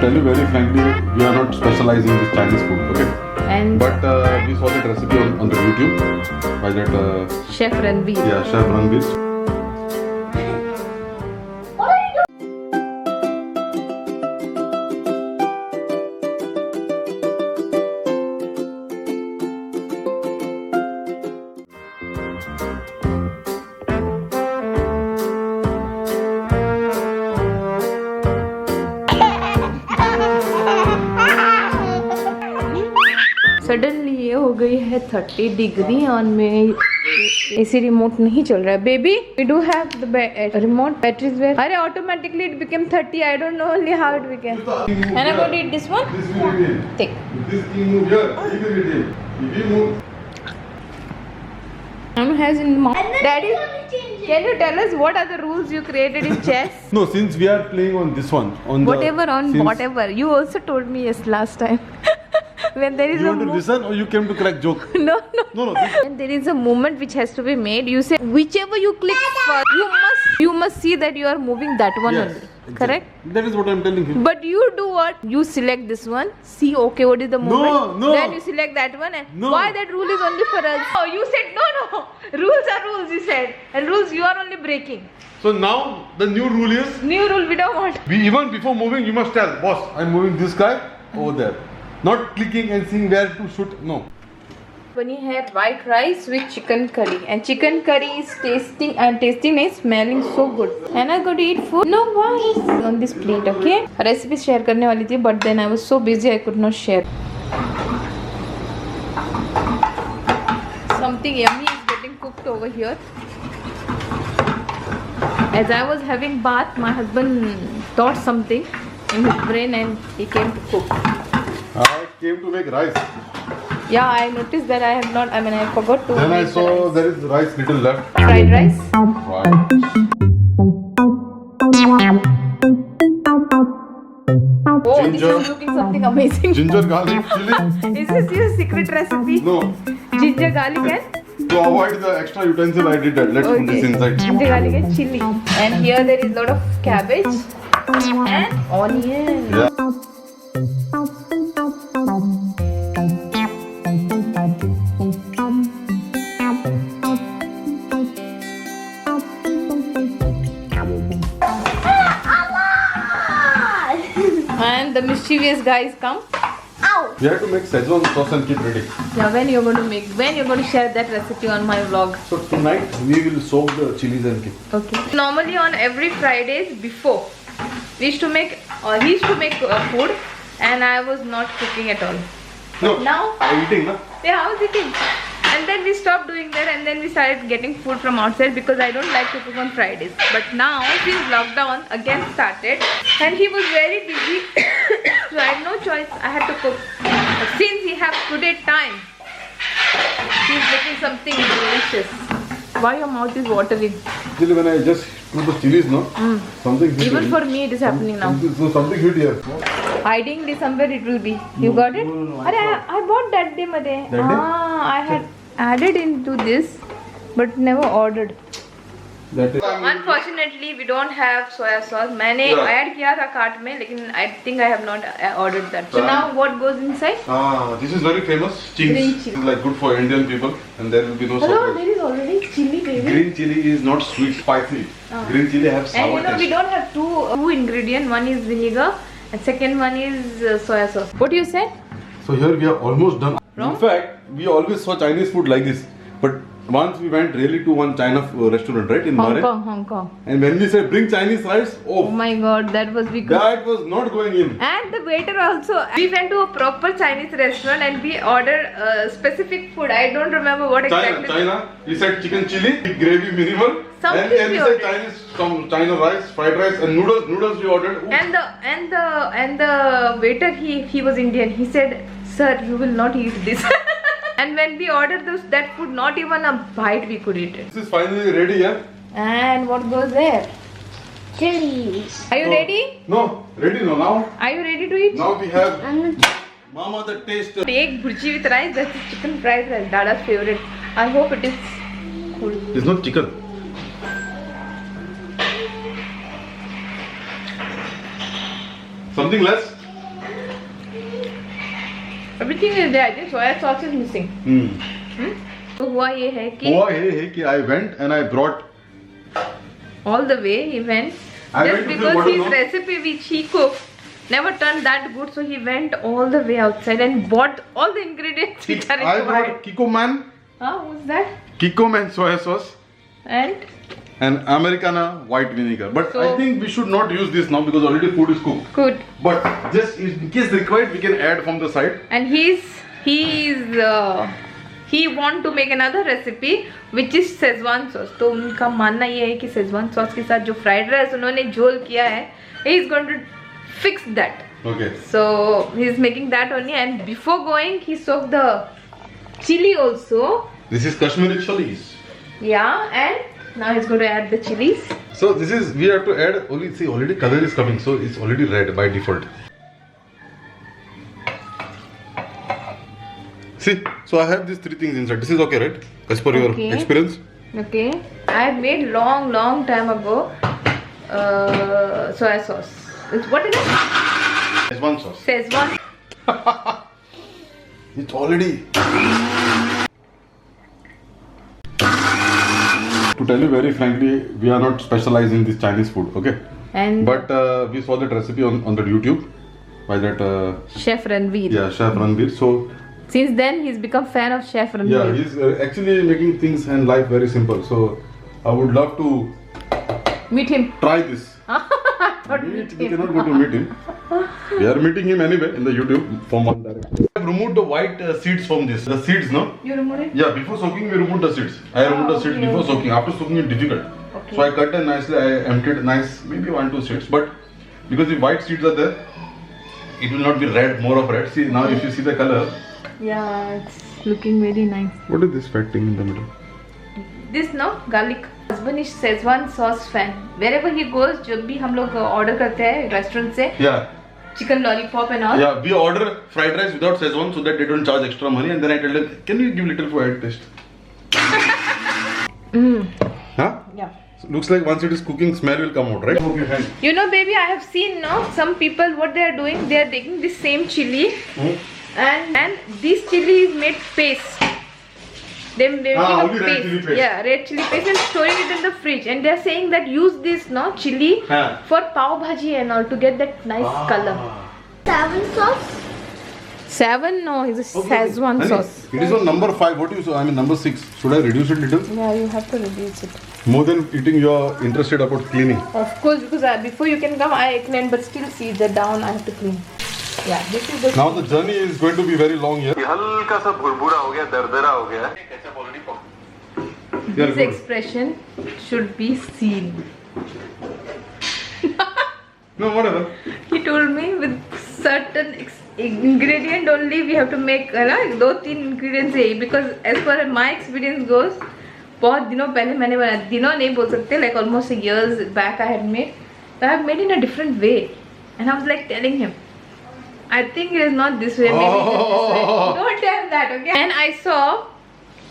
tell you very frankly, we are not specializing in this Chinese food, okay? But we saw that recipe on the YouTube by that Chef Ranveer. yeah, Chef Ranveer. Suddenly ये हो गई है 30 degree on में AC remote नहीं चल रहा है baby we do have the remote batteries where अरे automatically it become 30 I don't know only how it become and I got eat this one take This thing move here, you can eat it. If you move, has in mouth. Daddy, can you tell us what are the rules you created in chess? no, since we are playing on this one, on Whatever the, on since whatever. You also told me yes last time. When there is You a want to listen or you came to crack joke? no. No, no. This, When there is a movement which has to be made, you say whichever you click first, you must see that you are moving that one yes, only. exactly. Correct? That is what I am telling you. But you do what? You select this one. See, okay, what is the movement? no. Then you select that one. And No. why that rule is only for us? Oh, you said no. Rules are rules. You said, and rules you are only breaking. So now the new rule is, New rule we don't want. we even before moving, you must tell, boss, I am moving this guy over there. Not clicking and seeing where to shoot. No. Bani hai white rice with chicken curry, and chicken curry is tasting is smelling so good. And I got to eat food. No, why? On this plate, okay? Recipe share करने वाली थी, but then I was so busy I could not share. Something yummy is getting cooked over here. As I was having bath, my husband thought something in his brain and he came to cook. I came to make rice. Yeah, I noticed that I have not. I mean, I forgot to. Then I make the saw rice. there is rice little left. Fried rice. Right. Oh, Ginger. this is looking something amazing. Ginger garlic chili. Is this your secret recipe? No. Ginger garlic and To avoid the extra utensil, I did that. Let's put this inside. ginger garlic and chili. And here there is lot of cabbage and onion. Yeah. And the mischievous guys come. We have to make Szechuan sauce and keep ready. Yeah, when you're going to make? When you're going to share that recipe on my vlog? So tonight we will soak the chilies and keep. Okay. Normally on every Fridays before, we used to make. He used to make food, and I was not cooking at all. No. Now. I'm eating, na? Yeah, I was eating. And then we stopped doing that, and then we started getting food from outside because I don't like to cook on Fridays. But now, since lockdown again started, and he was very busy, so I had no choice. I had to cook. But since he has today time, he's making something delicious. Why your mouth is watering? Actually, when I just put the chilies, no, something hit. Even for me, it is happening now. So something hit here. Hiding this somewhere it will be. You got it? No, I bought that day, Made. That day? I had added into this, but never ordered. That is. Unfortunately, we don't have soya sauce. मैंने Yeah. add किया था cart में, लेकिन I think I have not ordered that. So now what goes inside? This is very famous. Chings. Green chili. This is like good for Indian people, and there will be no Hello, surprise. there is already chili, baby. Green chili is not sweet, spicy. Green chili have And sour you know we taste. don't have two ingredients. One is vinegar, and second one is soya sauce. What you said? So here we are almost done. Wrong? In fact, we always saw Chinese food like this, but once we went really to one China restaurant, right, in Bahrain. Hong Kong. And when we said bring Chinese rice, Oh my God, that was because. that was not going in. And the waiter also. We went to a proper Chinese restaurant and we ordered specific food. I don't remember what exactly. China. We said chicken chili, gravy minimal, Something and we we said ordered. Chinese, some China rice, fried rice, and noodles. Noodles we ordered. Ooh. And the waiter he was Indian. He said, "Sir, you will not eat this." And when we ordered that food, not even a bite we could eat it. This is finally ready, yeah? And what goes there? Chilies. Are you ready? No, ready no, now. Are you ready to eat? Now we have Mama the taste. Egg bhurji with rice. That's chicken fried rice. Dada's favorite. I hope it is cool. It's not chicken. Something less? Everything is there. I think soya sauce is missing. तो हुआ ये है कि I went and I brought. All the way he went. Just because his recipe which he cooked never turned that good, so he went all the way outside and bought all the ingredients which are required. I brought Kikkoman. Who's that? Kikkoman soya sauce. And Americana white vinegar. But so, I think we should not use this now because already food is cooked. Good. But just in case required, we can add from the side. And he want to make another recipe which is Szechuan sauce. तो उनका मानना ये है कि Szechuan sauce के साथ जो fried rice उन्होंने झोल किया है, he is going to fix that. Okay. So he is making that only, and before going he soaked the chili also. This is Kashmiri chilies. Yeah, and now he's going to add the chilies. So this is, we have to add only, see already color is coming, so it's already red by default. See, so I have these three things inside. This is okay, right? As per your experience. Okay. I had made long time ago soya sauce. What is it? Szechuan sauce. Szechuan. It's already. To tell you very frankly, we are not specialized in this Chinese food, okay? But we saw that recipe on the YouTube by that Chef Ranveer. Yeah, Chef Ranveer. So since then he's become fan of Chef Ranveer. Yeah, he's actually making things and life very simple. So I would love to meet him. Try this. We cannot go to meet him. We are meeting him anyway in the YouTube from one direction. I have removed the white seeds from this. The seeds, no? You removed it? Yeah, before soaking we removed the seeds. I removed the seeds before soaking. After soaking it's difficult. So I cut them nicely. I emptied nice, maybe 1-2 seeds. But because the white seeds are there, it will not be red, more of red. See now if you see the color. Yeah, it's looking very nice. What is this fat thing in the middle? This no garlic. Husband is Szechuan sauce fan. Wherever he goes, जब भी हम लोग order करते हैं restaurant से. Yeah. Chicken lollipop and all. Yeah, we order fried rice without Szechuan so that they don't charge extra money. And then I tell them, can you give little for added taste? Huh? Yeah. So looks like once it is cooking, smell will come out, right? Okay, you know, baby, I have seen now some people what they are doing. They are taking the same chili and this chili is made paste. They make a paste. Red chili paste. Yeah, red chili paste and storing it in the fridge. And they are saying that use this chili for pav bhaji and all to get that nice color. 7 sauce? 7? No, it's a Szechuan sauce. It is on number 5. What do you say? I mean number 6. Should I reduce it little? Yeah, you have to reduce it. More than eating, you are interested about cleaning. Of course, because before you can come, I clean, but still seeds are down. I have to clean. Yeah, this is the. Now the journey is going to be very long here. This expression should be seen. No, whatever. He told me with certain ingredient only we have to make 2-3 ingredients है because as per my experience goes बहुत दिनों पहले मैंने बनाया दिनों नहीं बोल सकते like almost a years back I had made so I have made in a different way and I was like telling him I think it is not this way maybe it is this way. Don't tell that, okay? And I saw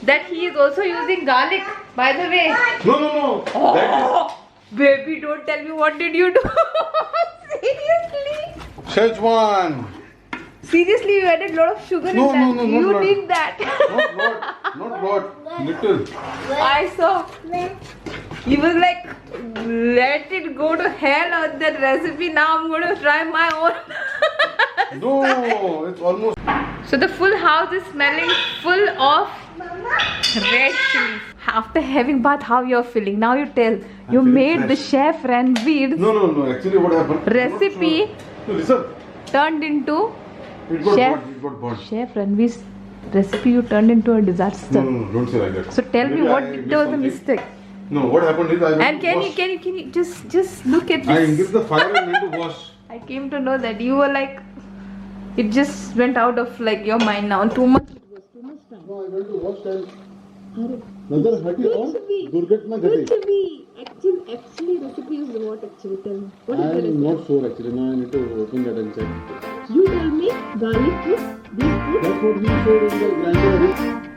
that he is also using garlic by the way. No. Oh, baby, don't tell me what did you do. Seriously. Szechuan. Seriously, you added a lot of sugar in that. No, you not did that. Not lot. Little. I saw. He was like, let it go to hell on that recipe. Now I'm going to try my own. No, it's almost. So the full house is smelling full of red chilies. After having bath, how you're feeling? Now you tell. You made fresh. The Chef Ranveer's No. Actually, what happened? Recipe No, listen. Turned into It got burnt. Chef Ranveer's recipe you turned into a disaster. No, don't say like that. So tell me what was the mistake. No, what happened is I went and to can you just look at this? I engaged the fire and went to wash. I came to know that you were like, it just went out of like your mind now. Too much. It was too much time. No, I went to wash and Nazar hati aur durghatna ghati. Actually, recipe is what actually? Tell me. What is the recipe? I'm not sure actually. Now I need to open that and check. You tell me. Garlic with these foods. That's what we showed in the grinder.